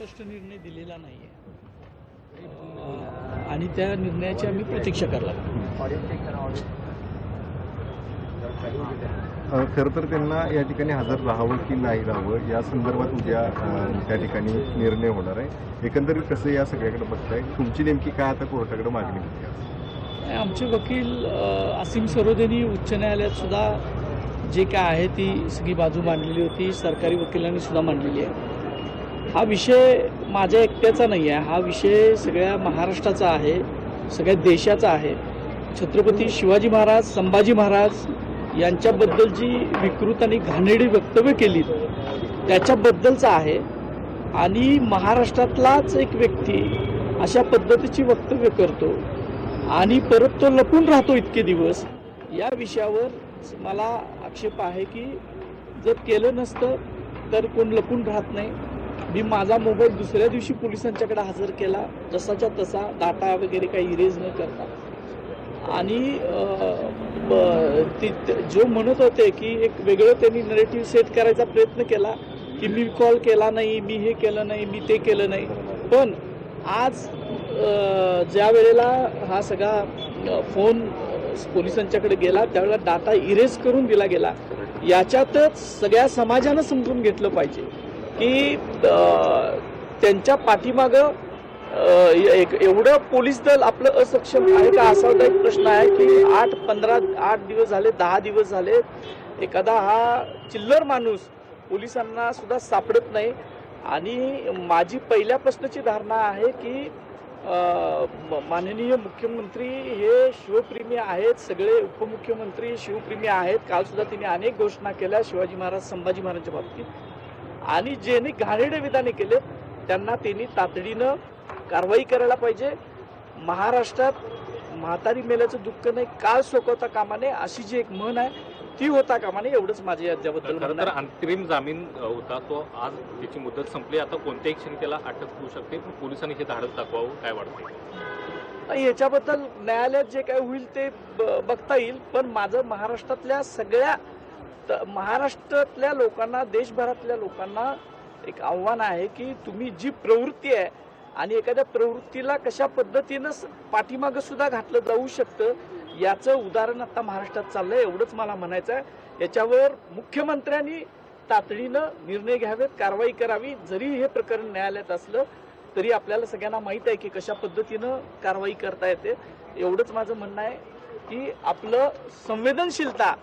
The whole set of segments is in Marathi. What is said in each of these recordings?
स्पष्ट निर्णय दिलेला नाही आहे आणि त्या निर्णयाची आम्ही प्रतीक्षा करायला खरं तर त्यांना या ठिकाणी हजर राहावं की नाही राहावं या संदर्भात उद्या त्या ठिकाणी निर्णय होणार आहे। एकंदरीत कसं या सगळ्याकडे बघताय, तुमची नेमकी काय आता कोर्टाकडे मागणी होती? आमचे वकील असीम सरोदेनी उच्च न्यायालयात सुद्धा जे काय आहे ती सगळी बाजू मांडलेली होती, सरकारी वकिलांनी सुद्धा मांडलेली आहे। हा विषय माझ्या एकट्याचा नाही आहे, हा विषय सगळ्या महाराष्ट्राचा आहे, सगळ्या देशाचा आहे। छत्रपती शिवाजी महाराज, संभाजी महाराज यांच्याबद्दल जी विकृत आणि घाणेरडी वक्तव्य केली त्याच्याबद्दलचा आहे आणि महाराष्ट्रातलाच एक व्यक्ती अशा पद्धतीची वक्तव्य करतो आणि परत तो लपून राहतो इतके दिवस, या विषयावर मला आक्षेप आहे की जर केलं नसतं तर कोण लपून राहत नाही। मी माझा मोबाईल दुसऱ्या दिवशी पोलिसांच्याकडे हजर केला, जसाच्या तसा, डाटा वगैरे काही इरेज न करता। आणि जो म्हणत होते की एक वेगळं त्यांनी नरेटिव्ह सेट करायचा प्रयत्न केला की मी कॉल केला नाही, मी हे केलं नाही, मी ते केलं नाही, पण आज ज्या वेळेला हा सगळा फोन पोलिसांच्याकडे गेला त्यावेळेला डाटा इरेज करून दिला गेला। याच्यातच सगळ्या समाजानं समजून घेतलं पाहिजे की त्यांच्या पाठीमागं एवढं पोलीस दल आपलं असक्षम आहे का, असा एक प्रश्न आहे की 8 दिवस झाले, 10 दिवस झाले, एखादा हा चिल्लर माणूस पोलिसांना सुद्धा सापडत नाही। आणि माझी पहिल्यापासूनची धारणा आहे की माननीय मुख्यमंत्री हे शिवप्रेमी आहेत, सगळे उपमुख्यमंत्री शिवप्रेमी आहेत। काल सुद्धा त्यांनी अनेक घोषणा केल्या शिवाजी महाराज, संभाजी महाराजांच्या बाबतीत, आणि ज्यांनी घाणेरडे विधाने केले त्यांना त्यांनी तातडीनं कारवाई करायला पाहिजे। महाराष्ट्रात म्हातारी मेल्याचं दुःख नाही, काळ सोकवता कामा नये, अशी जी एक म्हण आहे ती होता कामा नये, एवढंच माझे याच्याबद्दल म्हणणं आहे। अंतरिम जामीन होता तो, आज त्याची मुदत संपली, आता कोणत्याही क्षणी त्याला अटक होऊ शकते, पण पोलिसांनी हे धाडस दाखवावं, काय वाटतं? याच्याबद्दल न्यायालयात जे काय होईल ते बघता येईल, पण माझं महाराष्ट्रातल्या सगळ्या लोकांना, देशभरातल्या लोकांना एक आव्हान आहे की तुम्ही जी प्रवृत्ती आहे आणि एखाद्या प्रवृत्तीला कशा पद्धतीनं पाठीमागं सुद्धा घातलं जाऊ शकतं याचं उदाहरण आता महाराष्ट्रात चाललंय, एवढंच मला म्हणायचं आहे। याच्यावर मुख्यमंत्र्यांनी तातडीनं निर्णय घ्यावेत, कारवाई करावी। जरी हे प्रकरण न्यायालयात असलं तरी आपल्याला सगळ्यांना माहीत आहे की कशा पद्धतीनं कारवाई करता येते। एवढंच माझं म्हणणं आहे की आपलं संवेदनशीलता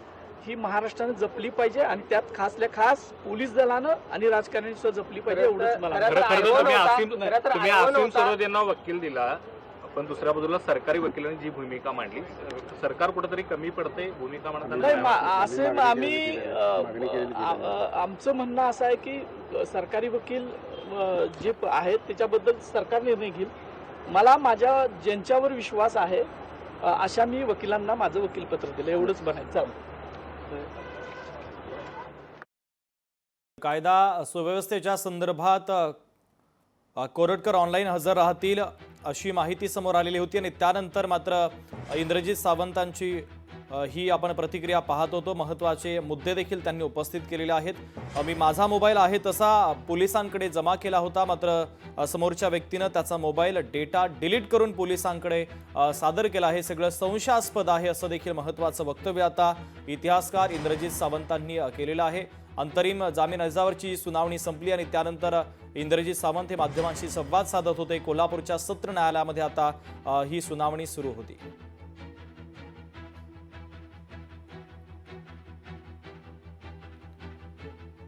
ही महाराष्ट्राने जपली पाहिजे आणि त्यात खासल्या खास पोलीस दलानं आणि राजकारणी सुद्धा जपली पाहिजे, एवढंच मला तुम्ही असीम सरोदेंना वकील दिला, पण दुसऱ्या बाजूला सरकारी वकिलांनी जी भूमिका मांडली, सरकार कुठेतरी कमी पडते भूमिका म्हणतात असे आम्ही आमचं म्हणणं असं आहे की सरकारी वकील जे आहेत त्याच्याबद्दल सरकार निर्णय घेईल। मला माझ्या ज्यांच्यावर विश्वास आहे अशा मी वकिलांना माझं वकीलपत्र दिलं, एवढंच बनायचं। कायदा सुव्यवस्थेच्या संदर्भात कोरटकर ऑनलाईन हजर राहतील अशी माहिती समोर आलेली होती आणि त्यानंतर मात्र इंद्रजित सावंतांची ही आपण प्रतिक्रिया पाहत होतो। महत्त्वाचे मुद्दे देखील त्यांनी उपस्थित केलेले आहेत। मी माझा मोबाईल आहे तसा पोलिसांकडे जमा केला होता, मात्र समोरच्या व्यक्तीनं त्याचा मोबाईल डेटा डिलीट करून पोलिसांकडे सादर केला, हे सगळं संशयास्पद आहे असं देखील महत्त्वाचं वक्तव्य आता इतिहासकार इंद्रजित सावंतांनी केलेलं आहे। अंतरिम जामीन अर्जावरची सुनावणी संपली आणि त्यानंतर इंद्रजित सावंत हे माध्यमांशी संवाद साधत होते। कोल्हापूरच्या सत्र न्यायालयामध्ये आता ही सुनावणी सुरू होती।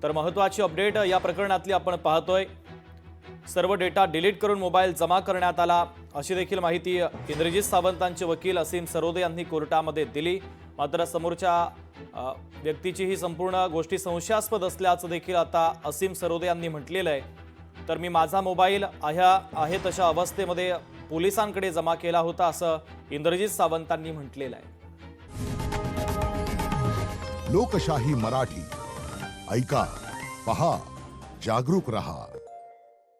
तर महत्त्वाची अपडेट या प्रकरणातली आपण पाहतोय। सर्व डेटा डिलीट करून मोबाईल जमा करण्यात आला अशी देखील माहिती इंद्रजित सावंतांचे वकील असीम सरोदे यांनी कोर्टामध्ये दिली। मात्र समोरच्या व्यक्तीची ही संपूर्ण गोष्टी संशयास्पद असल्याचं देखील आता असीम सरोदे यांनी म्हटलेलं आहे। तर मी माझा मोबाईल आहे तशा अवस्थेमध्ये पोलिसांकडे जमा केला होता असं इंद्रजित सावंतांनी म्हटलेलं आहे। लोकशाही मराठी ऐका, पहा, जागरूक रहा।